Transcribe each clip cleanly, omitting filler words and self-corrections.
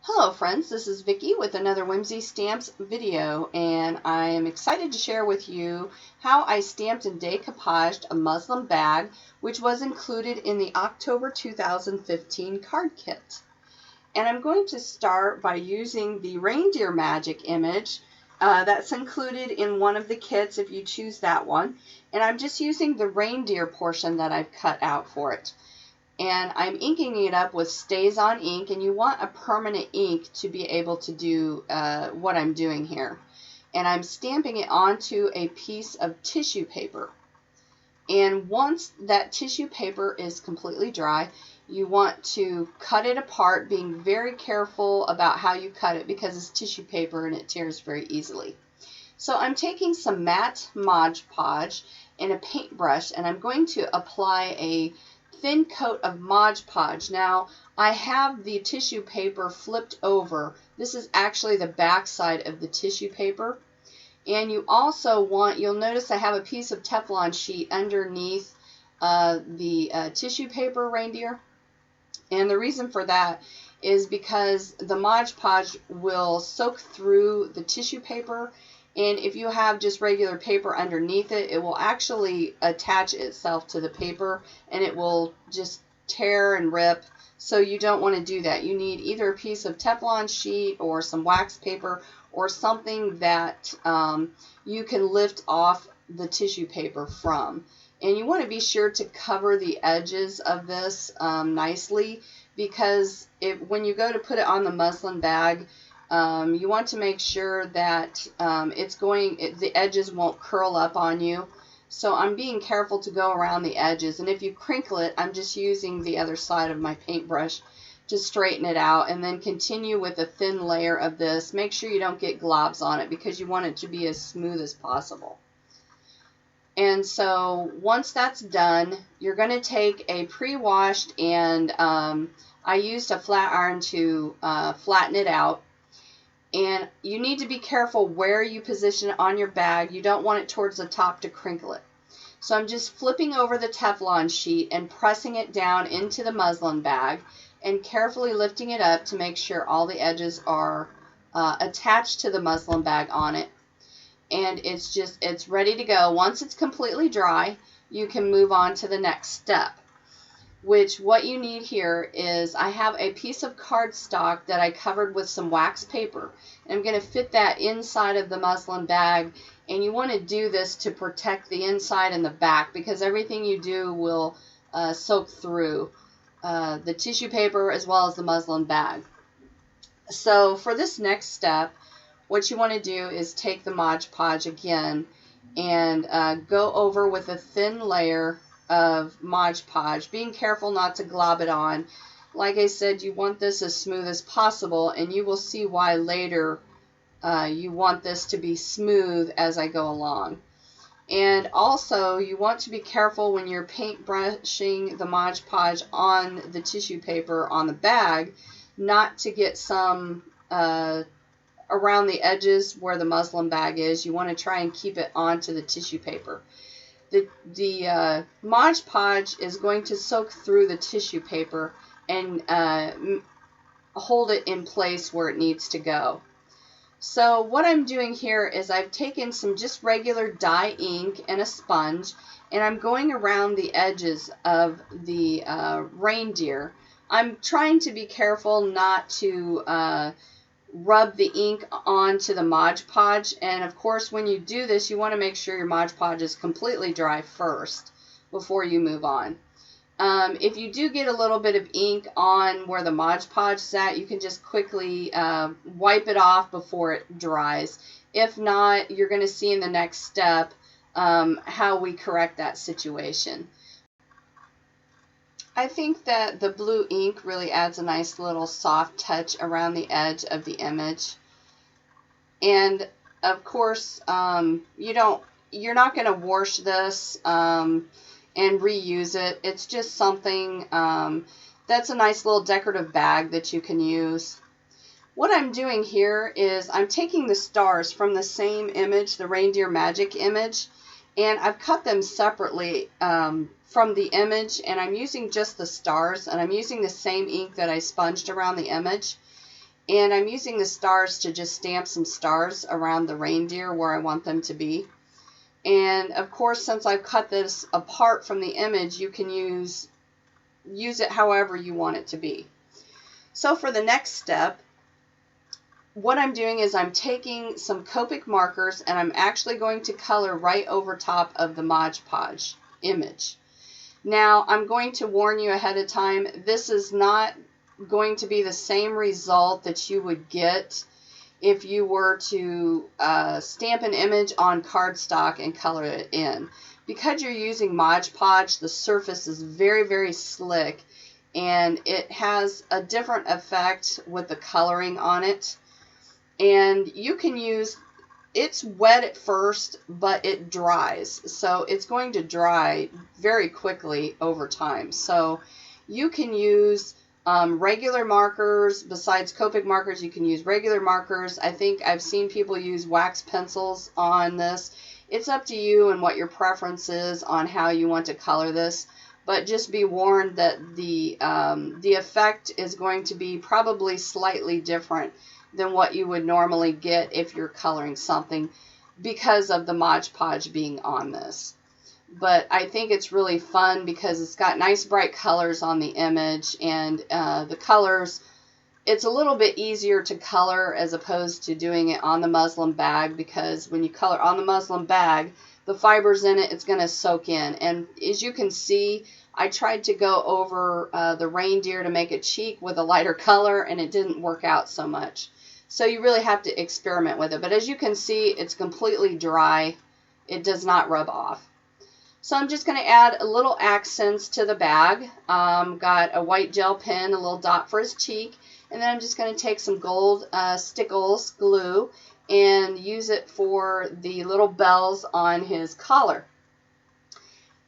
Hello friends, this is Vicki with another Whimsy Stamps video, and I am excited to share with you how I stamped and decoupaged a muslin bag which was included in the October 2015 card kit. And I'm going to start by using the reindeer magic image that's included in one of the kits if you choose that one, and I'm just using the reindeer portion that I've cut out for it. And I'm inking it up with Stays On ink, and you want a permanent ink to be able to do what I'm doing here. And I'm stamping it onto a piece of tissue paper. And once that tissue paper is completely dry, you want to cut it apart, being very careful about how you cut it because it's tissue paper and it tears very easily. So I'm taking some matte Mod Podge and a paintbrush, and I'm going to apply a thin coat of Mod Podge. Now, I have the tissue paper flipped over. This is actually the back side of the tissue paper. And you also want, you'll notice I have a piece of Teflon sheet underneath the tissue paper reindeer. And the reason for that is because the Mod Podge will soak through the tissue paper, and if you have just regular paper underneath it, it will actually attach itself to the paper and it will just tear and rip. So you don't want to do that. You need either a piece of Teflon sheet or some wax paper or something that you can lift off the tissue paper from. And you want to be sure to cover the edges of this nicely, because when you go to put it on the muslin bag, you want to make sure that the edges won't curl up on you. So I'm being careful to go around the edges, and if you crinkle it, I'm just using the other side of my paintbrush to straighten it out, and then continue with a thin layer of this. Make sure you don't get globs on it because you want it to be as smooth as possible. And so once that's done, you're going to take a pre-washed, and I used a flat iron to flatten it out. And you need to be careful where you position it on your bag. You don't want it towards the top to crinkle it. So I'm just flipping over the Teflon sheet and pressing it down into the muslin bag and carefully lifting it up to make sure all the edges are attached to the muslin bag on it. And it's ready to go. Once it's completely dry, you can move on to the next step, which what you need here is I have a piece of cardstock that I covered with some wax paper. And I'm going to fit that inside of the muslin bag, and you want to do this to protect the inside and the back, because everything you do will soak through the tissue paper as well as the muslin bag. So for this next step, what you want to do is take the Mod Podge again and go over with a thin layer of Mod Podge, being careful not to glob it on. Like I said, you want this as smooth as possible, and you will see why later you want this to be smooth as I go along. And also, you want to be careful when you're paintbrushing the Mod Podge on the tissue paper on the bag, not to get some around the edges where the muslin bag is. You want to try and keep it onto the tissue paper. The Mod Podge is going to soak through the tissue paper and hold it in place where it needs to go. So what I'm doing here is I've taken some just regular dye ink and a sponge, and I'm going around the edges of the reindeer. I'm trying to be careful not to rub the ink onto the Mod Podge, and of course when you do this you want to make sure your Mod Podge is completely dry first before you move on. If you do get a little bit of ink on where the Mod Podge is at, you can just quickly wipe it off before it dries. If not, you're going to see in the next step how we correct that situation. I think that the blue ink really adds a nice little soft touch around the edge of the image. And of course, you're not going to wash this and reuse it. It's just something that's a nice little decorative bag that you can use. What I'm doing here is I'm taking the stars from the same image, the reindeer magic image, and I've cut them separately from the image, and I'm using just the stars, and I'm using the same ink that I sponged around the image. And I'm using the stars to just stamp some stars around the reindeer where I want them to be. And of course, since I've cut this apart from the image, you can use it however you want it to be. So for the next step, what I'm doing is I'm taking some Copic markers and I'm actually going to color right over top of the Mod Podge image. Now, I'm going to warn you ahead of time, this is not going to be the same result that you would get if you were to stamp an image on cardstock and color it in. Because you're using Mod Podge, the surface is very, very slick, and it has a different effect with the coloring on it. And you can use, it's wet at first, but it dries. So it's going to dry very quickly over time. So you can use regular markers. Besides Copic markers, you can use regular markers. I think I've seen people use wax pencils on this. It's up to you and what your preference is on how you want to color this. But just be warned that the effect is going to be probably slightly different than what you would normally get if you're coloring something because of the Mod Podge being on this. But I think it's really fun because it's got nice bright colors on the image, and the colors, it's a little bit easier to color as opposed to doing it on the muslin bag, because when you color on the muslin bag, the fibers in it, it's going to soak in. And as you can see, I tried to go over the reindeer to make a cheek with a lighter color, and it didn't work out so much. So you really have to experiment with it. But as you can see, it's completely dry. It does not rub off. So I'm just going to add a little accents to the bag. Got a white gel pen, a little dot for his cheek. And then I'm just going to take some gold Stickles glue and use it for the little bells on his collar.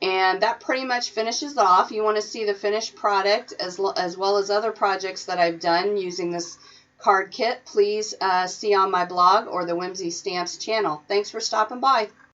And that pretty much finishes it off. You want to see the finished product as well as other projects that I've done using this card kit, please see on my blog or the Whimsy Stamps channel. Thanks for stopping by.